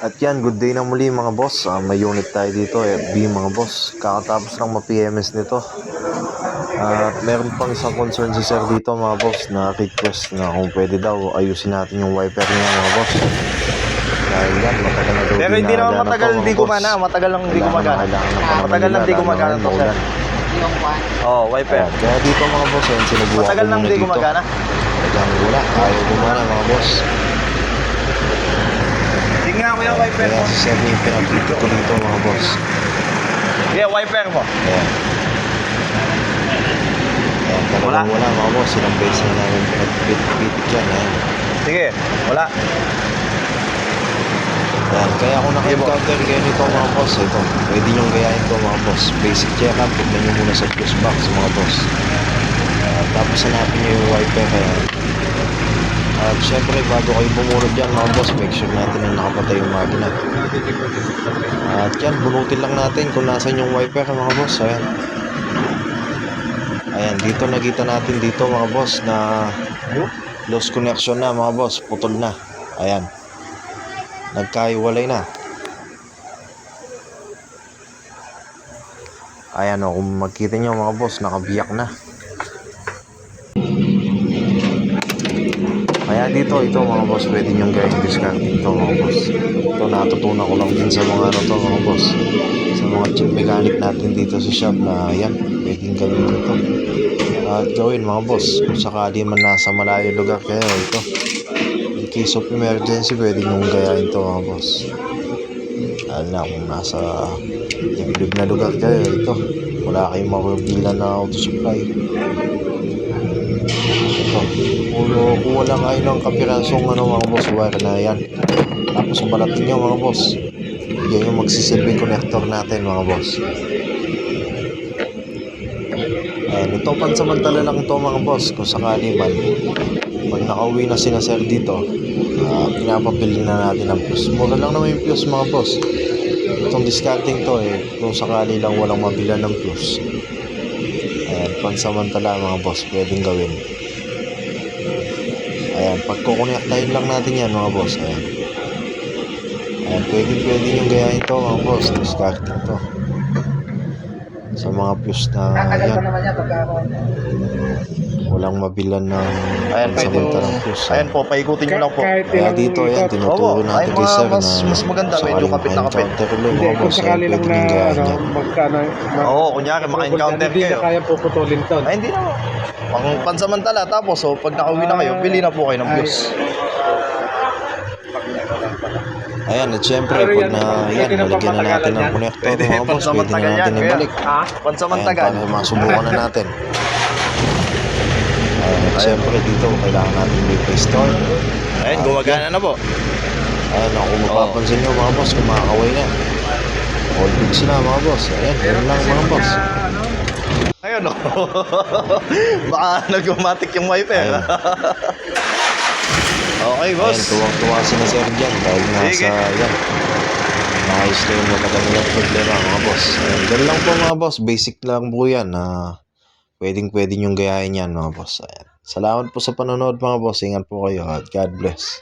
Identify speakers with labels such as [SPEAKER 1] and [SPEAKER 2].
[SPEAKER 1] At yan, good day na muli mga boss. May unit tayo dito, FB mga boss. Kakatapos lang ma-PMS nito. At meron pang isang concern si sir dito mga boss na request na kung pwede daw ayusin natin yung wiper niya mga boss. Dahil yan, matagal na daw.
[SPEAKER 2] Pero hindi naman matagal hindi gumana. Matagal lang hindi gumagana. Matagal lang hindi gumagana to sir.
[SPEAKER 3] Yung one.
[SPEAKER 2] Oh, wiper.
[SPEAKER 1] Kaya dito mga boss, yan sinubukan
[SPEAKER 2] Matagal
[SPEAKER 1] ko
[SPEAKER 2] lang
[SPEAKER 1] muna
[SPEAKER 2] hindi
[SPEAKER 1] dito.
[SPEAKER 2] gumagana.
[SPEAKER 1] Talagang wala, ayaw gumana mga boss.
[SPEAKER 2] Tingnan ko yung wiper
[SPEAKER 1] Kaya
[SPEAKER 2] mo.
[SPEAKER 1] si sir yung pinapito ko dito mga boss.
[SPEAKER 2] Yeah, wiper mo.
[SPEAKER 1] Ayan. Ayan, talagang wala mga boss. Ilang beses na namin pinagpitik yan. Ayan.
[SPEAKER 2] Sige, wala.
[SPEAKER 1] Ayan. Kaya kung naka-encounter kayo nito mga boss, ito, pwede nyong gayahin ito mga boss. Basic check-up, tignan nyo muna sa fuse box mga boss. Tapos hanapin nyo yung wiper. Ayan. At syempre bago kayo bumunod dyan mga boss, make sure natin na nakapatay yung makina. At yan, bunutin lang natin kung nasan yung wiper mga boss. Ayan. Ayan, dito nakita natin dito mga boss na lost connection na mga boss, putol na. Ayan, nagkahiwalay na. Ayan o, kung makita nyo mga boss, nakabiyak na. Kaya dito, ito mga boss, pwede nyong gawing discarding ito mga boss. Ito natutunan ko lang din sa mga ano to mga boss, sa mga chip mechanic natin dito sa shop na yan, pwedeng gawin dito. At gawin mga boss, kung sakali man nasa malayo lugar kayo, ito, in case of emergency, pwede nyong gayahin ito mga boss. Lalo na kung nasa liblib na lugar kayo, ito, wala kayong mabibilan na auto supply. Ito, kung wala kayo ng kapirasong ano mga boss, wire na yan. Tapos balatin nyo mga boss, yan yung magsisilbing connector natin mga boss. Ayan, ito pansamantala lang ito mga boss. Kung sakali man, pag nakauwi na sina sir dito, pinapapili na natin ang fuse. Mura lang naman yung fuse mga boss. Itong discarding to kung sakali lang walang mabilan ng fuse. Ayan, pansamantala mga boss, pwedeng gawin. Ayan, pagkukonektahin lang natin yan mga boss. Ayan, ayan, pwede yung gayahin to mga boss. Discarding to sa mga fuse na yan, walang mabilan ng pansamantalang fuse.
[SPEAKER 2] Ayan po, paikutin nyo lang po.
[SPEAKER 1] Kaya dito yan, tinuturo natin kay sir na
[SPEAKER 2] mas maganda, medyo kapit na kapit.
[SPEAKER 1] encounter ulit
[SPEAKER 3] Hindi,
[SPEAKER 1] mga
[SPEAKER 3] kung
[SPEAKER 1] boss,
[SPEAKER 3] sakali lang
[SPEAKER 1] pwede
[SPEAKER 3] na
[SPEAKER 1] niyong gayahin
[SPEAKER 3] ano,
[SPEAKER 1] yan.
[SPEAKER 3] magkano.
[SPEAKER 2] Oo, kunyari maka-encounter
[SPEAKER 3] Hindi
[SPEAKER 2] kayo.
[SPEAKER 3] na kaya puputulin to.
[SPEAKER 2] Ay, hindi naman. Pang pansamantala, tapos pag nakauwi na kayo, pili na po kayo ng fuse.
[SPEAKER 1] Ayan, at syempre, pag na yan, nalagyan na natin ng connector mga boss, pwede na natin ibalik. Ayan,
[SPEAKER 2] Pansamantagal.
[SPEAKER 1] para masubukan na natin. Ayan, at syempre dito, kailangan natin may store.
[SPEAKER 2] Ayun, gumagana na po.
[SPEAKER 1] Ayan, kung mapapansin nyo mga boss, kumakaway na. All goods na mga boss. Ayan, yun lang mga boss.
[SPEAKER 2] Ayun, no. Baka nag-automatic yung wiper.
[SPEAKER 1] Ayun.
[SPEAKER 2] Okay, boss.
[SPEAKER 1] Ayan, tuwang-tuwa si na sir dyan dahil
[SPEAKER 2] Sige.
[SPEAKER 1] nasa, yan, naayos na yung matagal nilang problema mga boss. Ayan, ganun lang po mga boss, basic lang po yan na pwedeng yung gayahin yan mga boss. Ayan. Salamat po sa panonood mga boss, ingat po kayo at God bless.